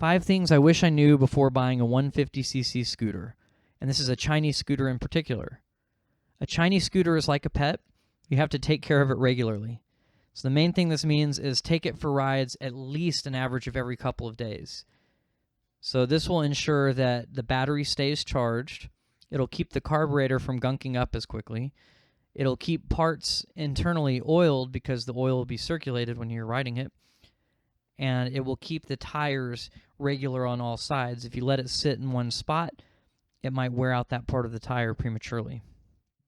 5 things I wish I knew before buying a 150cc scooter. And this is a Chinese scooter in particular. A Chinese scooter is like a pet. You have to take care of it regularly. So the main thing this means is take it for rides at least an average of every couple of days. So this will ensure that the battery stays charged. It'll keep the carburetor from gunking up as quickly. It'll keep parts internally oiled because the oil will be circulated when you're riding it. And it will keep the tires regular on all sides. If you let it sit in one spot, it might wear out that part of the tire prematurely.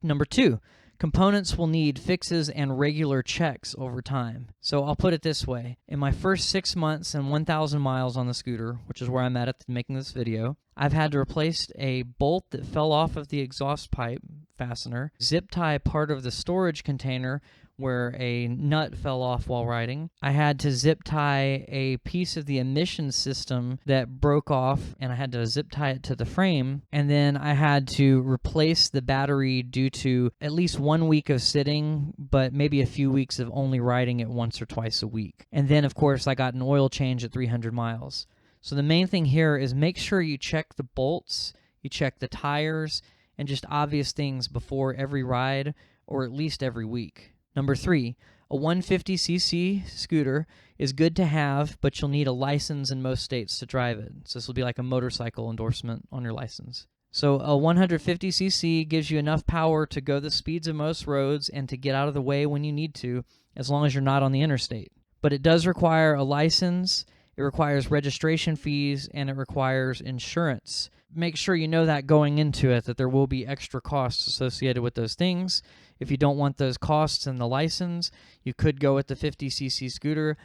Number 2, components will need fixes and regular checks over time. So I'll put it this way. In my first 6 months and 1,000 miles on the scooter, which is where I'm at making this video, I've had to replace a bolt that fell off of the exhaust pipe fastener, zip tie part of the storage container where a nut fell off while riding. I had to zip tie a piece of the emission system that broke off, and I had to zip tie it to the frame. And then I had to replace the battery due to at least 1 week of sitting, but maybe a few weeks of only riding it once or twice a week. And then, of course, I got an oil change at 300 miles. So the main thing here is make sure you check the bolts, you check the tires, and just obvious things before every ride, or at least every week. Number 3, a 150cc scooter is good to have, but you'll need a license in most states to drive it. So this will be like a motorcycle endorsement on your license. So a 150cc gives you enough power to go the speeds of most roads and to get out of the way when you need to, as long as you're not on the interstate. But it does require a license, it requires registration fees, and it requires insurance. Make sure you know that going into it, that there will be extra costs associated with those things. If you don't want those costs and the license, you could go with the 50cc scooter,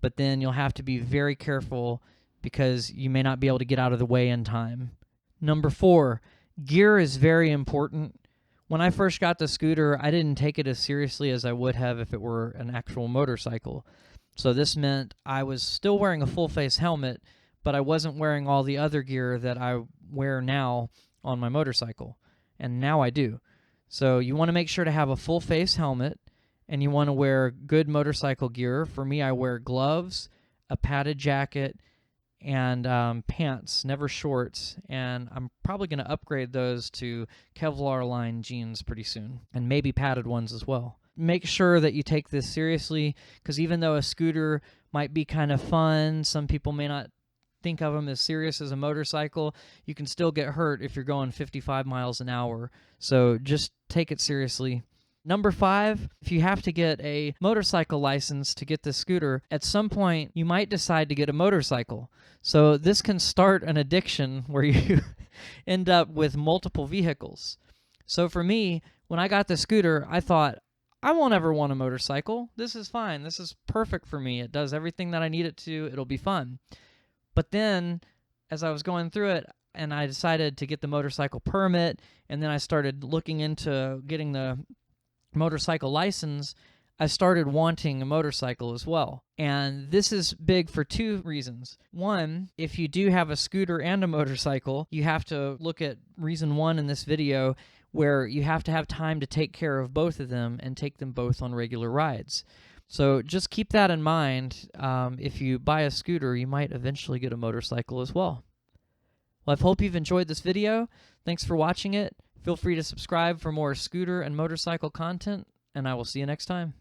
but then you'll have to be very careful because you may not be able to get out of the way in time. Number 4, gear is very important. When I first got the scooter, I didn't take it as seriously as I would have if it were an actual motorcycle. So this meant I was still wearing a full-face helmet, but I wasn't wearing all the other gear that I wear now on my motorcycle, and now I do. So you want to make sure to have a full-face helmet, and you want to wear good motorcycle gear. For me, I wear gloves, a padded jacket, and pants, never shorts, and I'm probably going to upgrade those to Kevlar-lined jeans pretty soon, and maybe padded ones as well. Make sure that you take this seriously, because even though a scooter might be kind of fun, some people may not think of them as serious as a motorcycle, you can still get hurt if you're going 55 miles an hour. So just take it seriously. Number 5, if you have to get a motorcycle license to get this scooter, at some point you might decide to get a motorcycle. So this can start an addiction where you end up with multiple vehicles. So for me, when I got the scooter, I thought, I won't ever want a motorcycle. This is fine. This is perfect for me. It does everything that I need it to. It'll be fun. But then, as I was going through it, and I decided to get the motorcycle permit, and then I started looking into getting the motorcycle license, I started wanting a motorcycle as well. And this is big for 2 reasons. 1, if you do have a scooter and a motorcycle, you have to look at reason 1 in this video, where you have to have time to take care of both of them and take them both on regular rides. So just keep that in mind. If you buy a scooter, you might eventually get a motorcycle as well. Well, I hope you've enjoyed this video. Thanks for watching it. Feel free to subscribe for more scooter and motorcycle content, and I will see you next time.